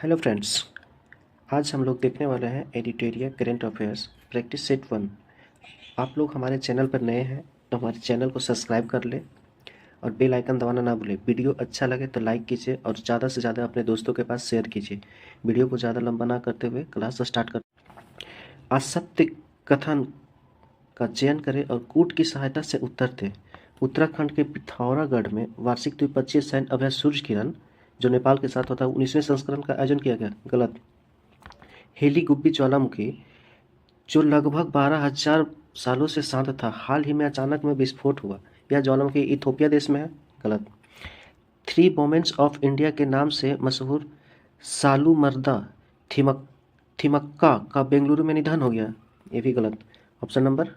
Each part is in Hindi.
हेलो फ्रेंड्स, आज हम लोग देखने वाले हैं एडिटोरिया करंट अफेयर्स प्रैक्टिस सेट 1। आप लोग हमारे चैनल पर नए हैं तो हमारे चैनल को सब्सक्राइब कर लें और बेल आइकन दबाना ना भूलें। वीडियो अच्छा लगे तो लाइक कीजिए और ज़्यादा से ज़्यादा अपने दोस्तों के पास शेयर कीजिए। वीडियो को ज़्यादा लंबा ना करते हुए क्लास स्टार्ट कर। आज सत्य कथन का चयन करें और कूट की सहायता से उत्तर दें। उत्तराखंड के पिथौरागढ़ में वार्षिक द्विपक्षीय सैन्य अभ्यास सूर्य किरण, जो नेपाल के साथ होता है, 19वें संस्करण का आयोजन किया गया। गलत। हेली गुब्बी ज्वालामुखी, जो लगभग 12,000 सालों से शांत था, हाल ही में अचानक में विस्फोट हुआ। यह ज्वालामुखी इथोपिया देश में है। गलत। थ्री वुमेन्स ऑफ इंडिया के नाम से मशहूर सालूमर्दा थिमक्का का बेंगलुरु में निधन हो गया। ये भी गलत। Option number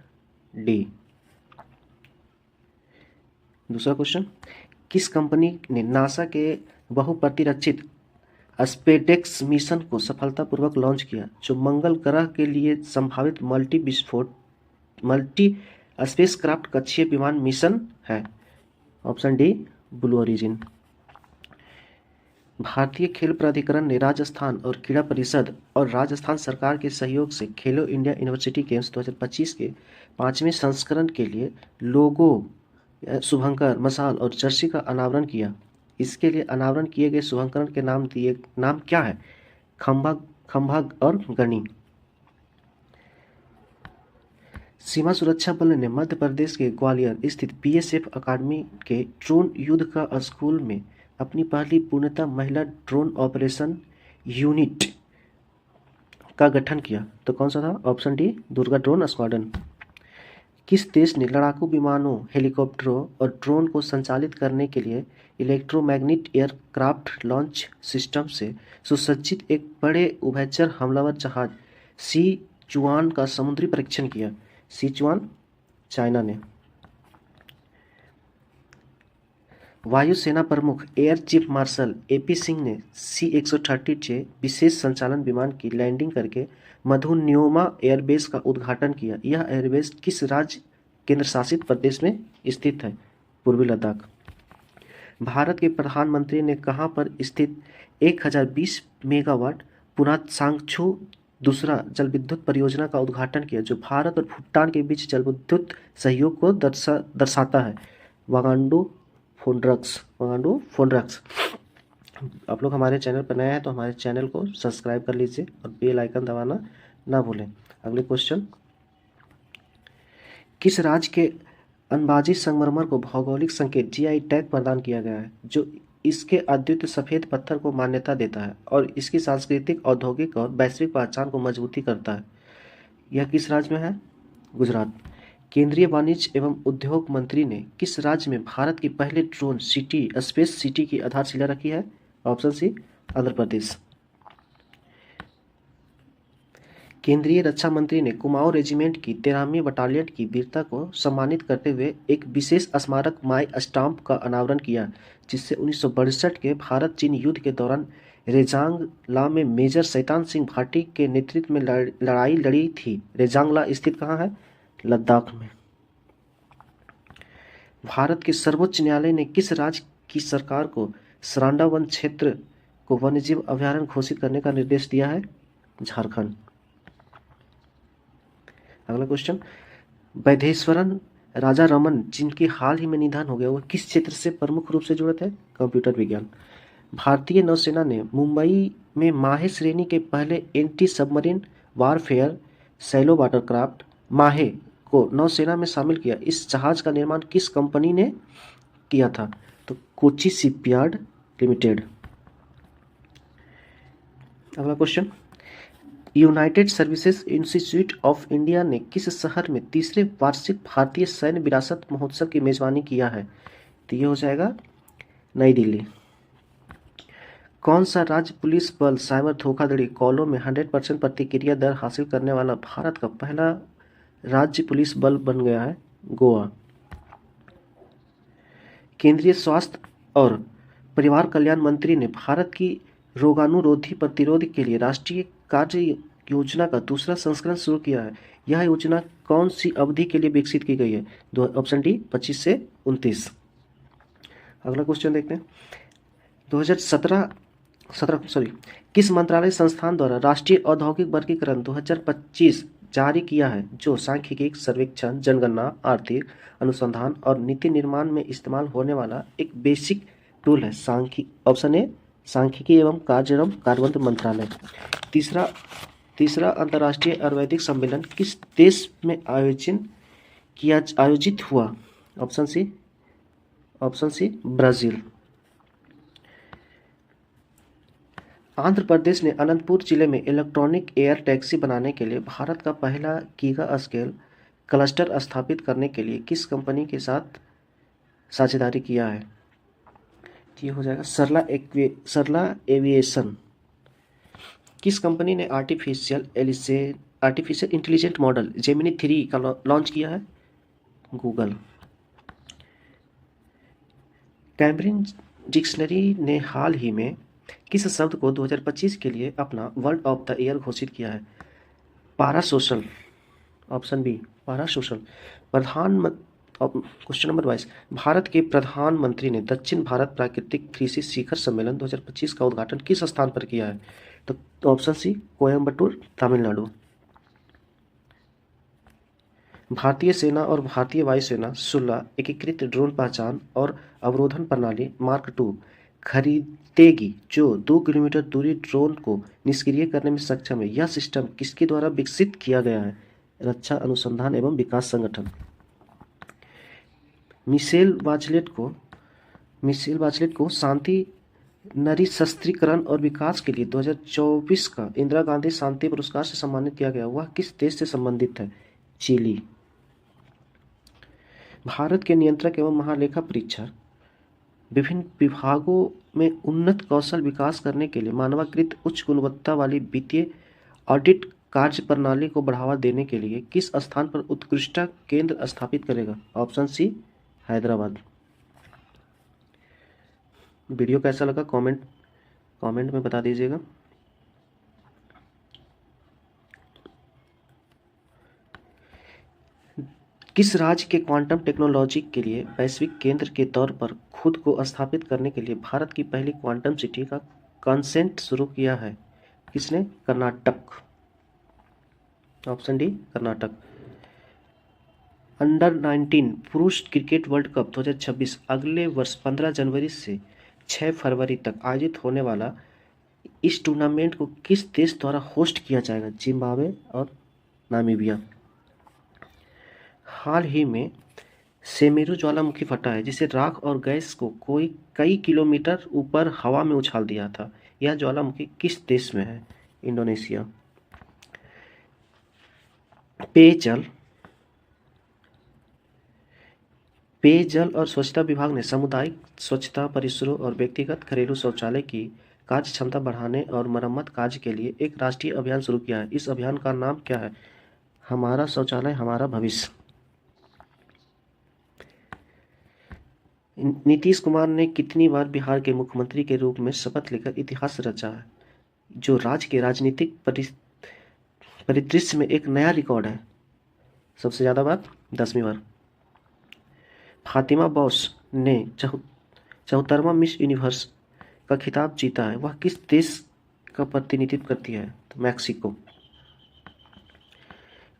D. दूसरा क्वेश्चन, किस कंपनी ने नासा के बहुप्रतिरक्षित स्पेसएक्स मिशन को सफलतापूर्वक लॉन्च किया, जो मंगल ग्रह के लिए संभावित मल्टी स्पेसक्राफ्ट कक्षीय विमान मिशन है? Option D, blue origin. भारतीय खेल प्राधिकरण ने राजस्थान और क्रीड़ा परिषद और राजस्थान सरकार के सहयोग से खेलो इंडिया यूनिवर्सिटी गेम्स 2025 के 5वें संस्करण के लिए लोगो, शुभंकर, मशाल और जर्सी का अनावरण किया। इसके लिए अनावरण किए गए शुभंकरण के नाम क्या है? खंभा और गनी। सीमा सुरक्षा बल ने मध्य प्रदेश के ग्वालियर स्थित बीएसएफ अकादमी के ड्रोन युद्ध का स्कूल में अपनी पहली पूर्णतः महिला ड्रोन ऑपरेशन यूनिट का गठन किया। तो कौन सा था? Option D, Durga drone squadron. किस देश ने लड़ाकू विमानों, हेलीकॉप्टरों और ड्रोन को संचालित करने के लिए इलेक्ट्रोमैग्नेट एयरक्राफ्ट लॉन्च सिस्टम से सुसज्जित एक बड़े उभयचर हमलावर जहाज सिचुआन का समुद्री परीक्षण किया? सिचुआन चाइना ने। वायुसेना प्रमुख air chief marshal AP Singh ने C-130J विशेष संचालन विमान की लैंडिंग करके मधुन्योमा एयरबेस का उद्घाटन किया। यह एयरबेस किस राज्य केंद्रशासित प्रदेश में स्थित है? पूर्वी लद्दाख। भारत के प्रधानमंत्री ने कहां पर स्थित 1020 मेगावाट पुनात-सांगछू दूसरा जल विद्युत परियोजना का उद्घाटन किया, जो भारत और भूटान के बीच जल विद्युत सहयोग को दर्शाता है? वागांडू फोनड्रक्स। आप लोग हमारे चैनल पर नए हैं तो हमारे चैनल को सब्सक्राइब कर लीजिए और बेल आइकन दबाना ना भूलें। अगले क्वेश्चन, किस राज्य के अंबाजी संगमरमर को भौगोलिक संकेत GI टैग प्रदान किया गया है, जो इसके अद्वितीय सफ़ेद पत्थर को मान्यता देता है और इसकी सांस्कृतिक, औद्योगिक और वैश्विक पहचान को मजबूती करता है? यह किस राज्य में है? गुजरात। केंद्रीय वाणिज्य एवं उद्योग मंत्री ने किस राज्य में भारत की पहले ड्रोन सिटी, स्पेस सिटी की आधारशिला रखी है? Option C, Andhra Pradesh. केंद्रीय रक्षा मंत्री ने कुमाऊं रेजिमेंट की 13वीं बटालियन की वीरता को सम्मानित करते हुए एक विशेष स्मारक माई स्टाम्प का अनावरण किया, जिससे 1962 के भारत चीन युद्ध के दौरान रेजांगला में मेजर शैतान सिंह भाटी के नेतृत्व में लड़ाई लड़ी थी। रेजांगला स्थित कहाँ है? लद्दाख में। भारत के सर्वोच्च न्यायालय ने किस राज्य की सरकार को सरांडा वन क्षेत्र को वन्यजीव अभयारण्य घोषित करने का निर्देश दिया है? झारखंड। अगला क्वेश्चन, वैदेश्वरन राजा रमन, जिनकी हाल ही में निधन हो गया, वो किस क्षेत्र से प्रमुख रूप से जुड़े थे? कंप्यूटर विज्ञान। भारतीय नौसेना ने मुंबई में माहे श्रेणी के पहले anti submarine warfare shallow watercraft Mahe को नौसेना में शामिल किया। इस जहाज का निर्माण किस कंपनी ने किया था? तो कोची शिपयार्ड लिमिटेड। अगला question, United services institute of India ने किस शहर में तीसरे वार्षिक भारतीय सैन्य विरासत महोत्सव की मेजबानी किया है? तो ये हो जाएगा नई दिल्ली। कौन सा राज्य पुलिस बल साइबर धोखाधड़ी कॉलों में 100% प्रतिक्रिया दर हासिल करने वाला भारत का पहला राज्य पुलिस बल बन गया है? गोवा। केंद्रीय स्वास्थ्य और परिवार कल्याण मंत्री ने भारत की रोगाणुरोधी प्रतिरोध के लिए राष्ट्रीय कार्य योजना का दूसरा संस्करण शुरू किया है। यह योजना कौन सी अवधि के लिए विकसित की गई है? ऑप्शन डी, 25 से 29। अगला क्वेश्चन देखते हैं, 2017 किस मंत्रालय संस्थान द्वारा राष्ट्रीय औद्योगिक वर्गीकरण 2025 जारी किया है, जो सांख्यिकी सर्वेक्षण, जनगणना, आर्थिक अनुसंधान और नीति निर्माण में इस्तेमाल होने वाला एक बेसिक टूल है? ऑप्शन ए सांख्यिकी एवं कार्यान्वयन मंत्रालय। तीसरा अंतर्राष्ट्रीय आयुर्वेदिक सम्मेलन किस देश में आयोजित हुआ? Option C Brazil. Andhra Pradesh ने अनंतपुर जिले में इलेक्ट्रॉनिक एयर टैक्सी बनाने के लिए भारत का पहला गीगा स्केल क्लस्टर स्थापित करने के लिए किस कंपनी के साथ साझेदारी किया है? ये हो जाएगा सरला एविएशन। किस कंपनी ने आर्टिफिशियल इंटेलिजेंट मॉडल जेमिनी 3 का लॉन्च किया है? गूगल। कैम्ब्रिज डिक्शनरी ने हाल ही में किस शब्द को 2025 के लिए अपना वर्ड ऑफ द ईयर घोषित किया है? Parasocial. Option B parasocial. Question number 22, Bharat के प्रधानमंत्री ने दक्षिण भारत प्राकृतिक कृषि शिखर सम्मेलन 2025 का उद्घाटन किस स्थान पर किया है? तो ऑप्शन सी कोयम्बटूर, तमिलनाडु। भारतीय सेना और भारतीय वायुसेना 16 एकीकृत ड्रोन पहचान और अवरोधन प्रणाली मार्क II खरीदेगी, जो 2 किलोमीटर दूरी ड्रोन को निष्क्रिय करने में सक्षम है। यह सिस्टम किसके द्वारा विकसित किया गया है? रक्षा अनुसंधान एवं विकास संगठन। मिशेल बाचलेट को शांति, निरस्त्रीकरण और विकास के लिए 2024 का इंदिरा गांधी शांति पुरस्कार से सम्मानित किया गया। वह किस देश से संबंधित है? चिली। भारत के नियंत्रक एवं महालेखा परीक्षक विभिन्न विभागों में उन्नत कौशल विकास करने के लिए मानवाकृत उच्च गुणवत्ता वाली वित्तीय ऑडिट कार्य प्रणाली को बढ़ावा देने के लिए किस स्थान पर उत्कृष्टता केंद्र स्थापित करेगा? Option C Hyderabad. वीडियो कैसा लगा कमेंट में बता दीजिएगा। किस राज्य के क्वांटम टेक्नोलॉजी के लिए वैश्विक केंद्र के तौर पर खुद को स्थापित करने के लिए भारत की पहली क्वांटम सिटी का कंसेंट शुरू किया है? किसने? Karnataka. Option D Karnataka. Under-19 पुरुष क्रिकेट वर्ल्ड कप 2026 अगले वर्ष 15 जनवरी से 6 फरवरी तक आयोजित होने वाला इस टूर्नामेंट को किस देश द्वारा होस्ट किया जाएगा? जिम्बाब्वे और नामीबिया। हाल ही में सेमेरू ज्वालामुखी फटा है, जिसे राख और गैस को कई किलोमीटर ऊपर हवा में उछाल दिया था। यह ज्वालामुखी किस देश में है? इंडोनेशिया। पेयजल और स्वच्छता विभाग ने सामुदायिक स्वच्छता परिसरों और व्यक्तिगत घरेलू शौचालय की कार्य क्षमता बढ़ाने और मरम्मत कार्य के लिए एक राष्ट्रीय अभियान शुरू किया है। इस अभियान का नाम क्या है? हमारा शौचालय हमारा भविष्य। नीतीश कुमार ने कितनी बार बिहार के मुख्यमंत्री के रूप में शपथ लेकर इतिहास रचा है, जो राज्य के राजनीतिक परिदृश्य में एक नया रिकॉर्ड है? सबसे ज़्यादा बार 10वीं बार। फातिमा बॉस ने 74वां मिस यूनिवर्स का खिताब जीता है, वह किस देश का प्रतिनिधित्व करती है? तो मैक्सिको।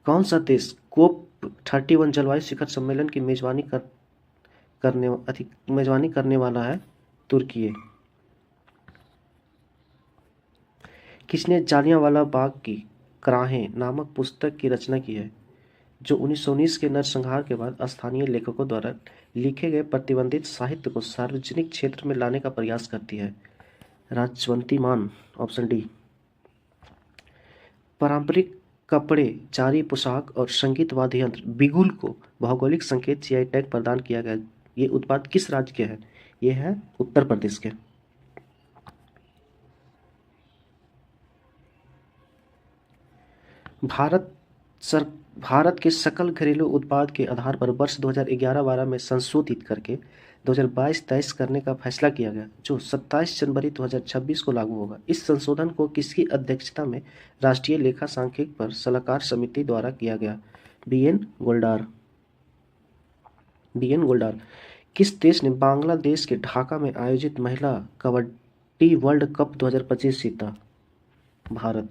कौन सा देश COP31 जलवायु शिखर सम्मेलन की मेजबानी करने वाला है? तुर्की। किसने जालियांवाला बाग की कराहें नामक पुस्तक की रचना की है, जो 1919 के नरसंहार के बाद स्थानीय लेखकों द्वारा लिखे गए प्रतिबंधित साहित्य को सार्वजनिक क्षेत्र में लाने का प्रयास करती है? राजवंती मान। Option D. पारंपरिक कपड़े, जारी पोशाक और संगीत वाद्य यंत्र बिगुल को भौगोलिक संकेत GI टैग प्रदान किया गया। ये उत्पाद किस राज्य के हैं? ये है उत्तर प्रदेश के। भारत के सकल घरेलू उत्पाद के आधार पर वर्ष 2011-12 में संशोधित करके 2022-23 करने का फैसला किया गया, जो 27 जनवरी 2026 को लागू होगा। इस संशोधन को किसकी अध्यक्षता में राष्ट्रीय लेखा सांख्यिकी पर सलाहकार समिति द्वारा किया गया? BN गोल्डार। किस देश ने बांग्लादेश के ढाका में आयोजित महिला टी वर्ल्ड कप 2025 जीता? भारत।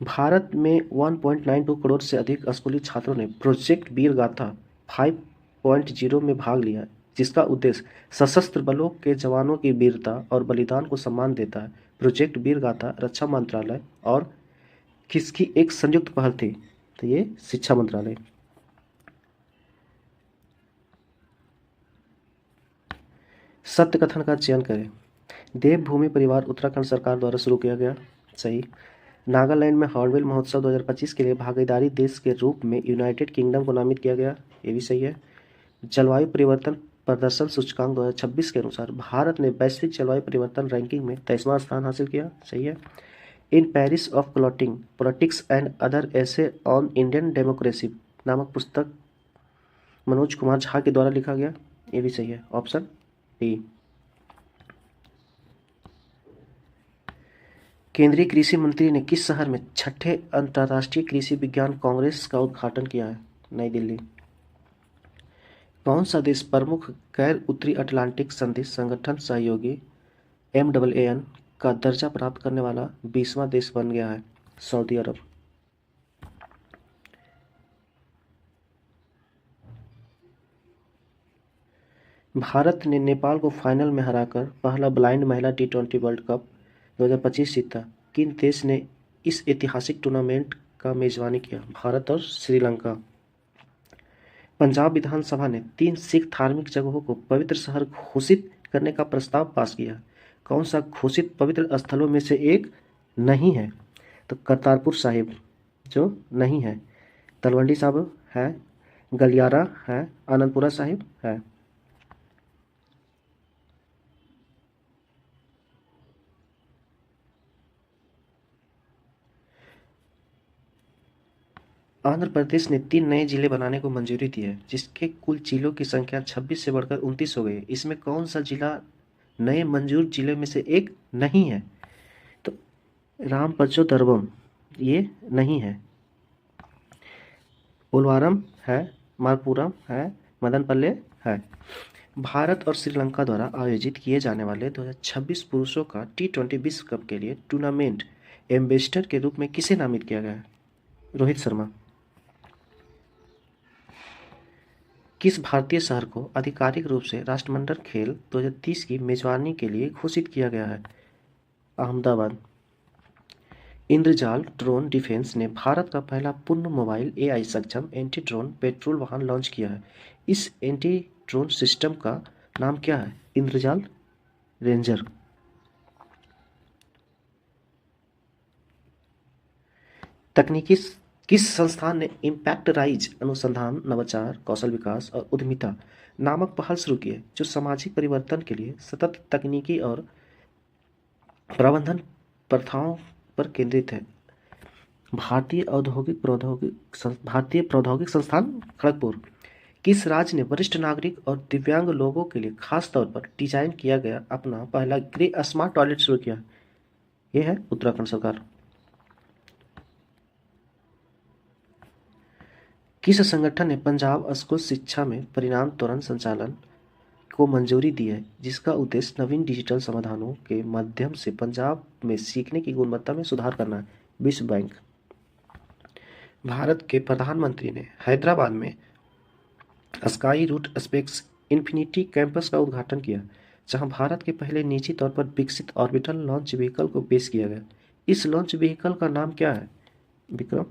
भारत में 1.92 करोड़ से अधिक स्कूली छात्रों ने प्रोजेक्ट वीर गाथा 5.0 में भाग लिया, जिसका उद्देश्य सशस्त्र बलों के जवानों की वीरता और बलिदान को सम्मान देता है। प्रोजेक्ट वीर गाथा रक्षा मंत्रालय और किसकी एक संयुक्त पहल थी? तो ये शिक्षा मंत्रालय। सत्य कथन का चयन करें। देवभूमि परिवार उत्तराखंड सरकार द्वारा शुरू किया गया। सही। नागालैंड में हॉर्नबिल महोत्सव 2025 के लिए भागीदारी देश के रूप में यूनाइटेड किंगडम को नामित किया गया। ये भी सही है। जलवायु परिवर्तन प्रदर्शन सूचकांक 2026 के अनुसार भारत ने वैश्विक जलवायु परिवर्तन रैंकिंग में 23वां स्थान हासिल किया। सही है। In Paris of clotting politics and other essay on Indian democracy नामक पुस्तक मनोज कुमार झा के द्वारा लिखा गया। ये भी सही है, ऑप्शन डी। केंद्रीय कृषि मंत्री ने किस शहर में छठे अंतर्राष्ट्रीय कृषि विज्ञान कांग्रेस का उद्घाटन किया है? नई दिल्ली। कौन सा देश प्रमुख गैर उत्तरी अटलांटिक संधि संगठन सहयोगी MAAN का दर्जा प्राप्त करने वाला 20वां देश बन गया है? सऊदी अरब। भारत ने नेपाल को फाइनल में हराकर पहला ब्लाइंड महिला T20 वर्ल्ड कप 2025 जीता। किन देश ने इस ऐतिहासिक टूर्नामेंट का मेजबानी किया? भारत और श्रीलंका। पंजाब विधानसभा ने 3 सिख धार्मिक जगहों को पवित्र शहर घोषित करने का प्रस्ताव पास किया। कौन सा घोषित पवित्र स्थलों में से एक नहीं है? तो करतारपुर साहिब जो नहीं है। तलवंडी साहिब है, गलियारा है, आनंदपुरा साहिब है। आंध्र प्रदेश ने 3 नए जिले बनाने को मंजूरी दी है, जिसके कुल जिलों की संख्या 26 से बढ़कर 29 हो गई है। इसमें कौन सा जिला नए मंजूर जिले में से एक नहीं है? तो रामपंचो दरबम ये नहीं है। पोलवारम है, मालपुरम है, मदनपल्ले है। भारत और श्रीलंका द्वारा आयोजित किए जाने वाले 2026 पुरुषों का T20 विश्व कप के लिए टूर्नामेंट एम्बेसडर के रूप में किसे नामित किया गया है? रोहित शर्मा। किस भारतीय शहर को आधिकारिक रूप से राष्ट्रमंडल खेल 2030 की मेजबानी के लिए घोषित किया गया है? अहमदाबाद। इंद्रजाल ड्रोन डिफेंस ने भारत का पहला पूर्ण मोबाइल AI सक्षम एंटी ड्रोन पेट्रोल वाहन लॉन्च किया है। इस एंटी ड्रोन सिस्टम का नाम क्या है? इंद्रजाल रेंजर। तकनीकी किस संस्थान ने इम्पैक्ट राइज अनुसंधान, नवाचार, कौशल विकास और उद्यमिता नामक पहल शुरू की है, जो सामाजिक परिवर्तन के लिए सतत तकनीकी और प्रबंधन प्रथाओं पर केंद्रित है? भारतीय प्रौद्योगिक संस्थान खड़गपुर। किस राज्य ने वरिष्ठ नागरिक और दिव्यांग लोगों के लिए खास तौर पर डिजाइन किया गया अपना पहला ग्रे स्मार्ट टॉयलेट शुरू किया? यह है उत्तराखंड सरकार। किस संगठन ने पंजाब स्कूल शिक्षा में परिणाम त्वरण संचालन को मंजूरी दी है, जिसका उद्देश्य नवीन डिजिटल समाधानों के माध्यम से पंजाब में सीखने की गुणवत्ता में सुधार करना है? विश्व बैंक। भारत के प्रधानमंत्री ने हैदराबाद में Skyroot space Infinity Campus का उद्घाटन किया, जहां भारत के पहले निजी तौर पर विकसित ऑर्बिटल लॉन्च व्हीकल को पेश किया गया। इस लॉन्च व्हीकल का नाम क्या है? विक्रम।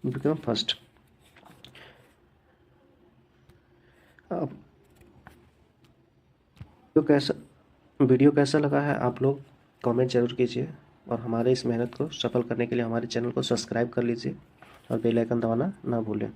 विक्रम फर्स्ट। अब वीडियो कैसा लगा है आप लोग कमेंट जरूर कीजिए, और हमारे इस मेहनत को सफल करने के लिए हमारे चैनल को सब्सक्राइब कर लीजिए और बेल आइकन दबाना ना भूलें।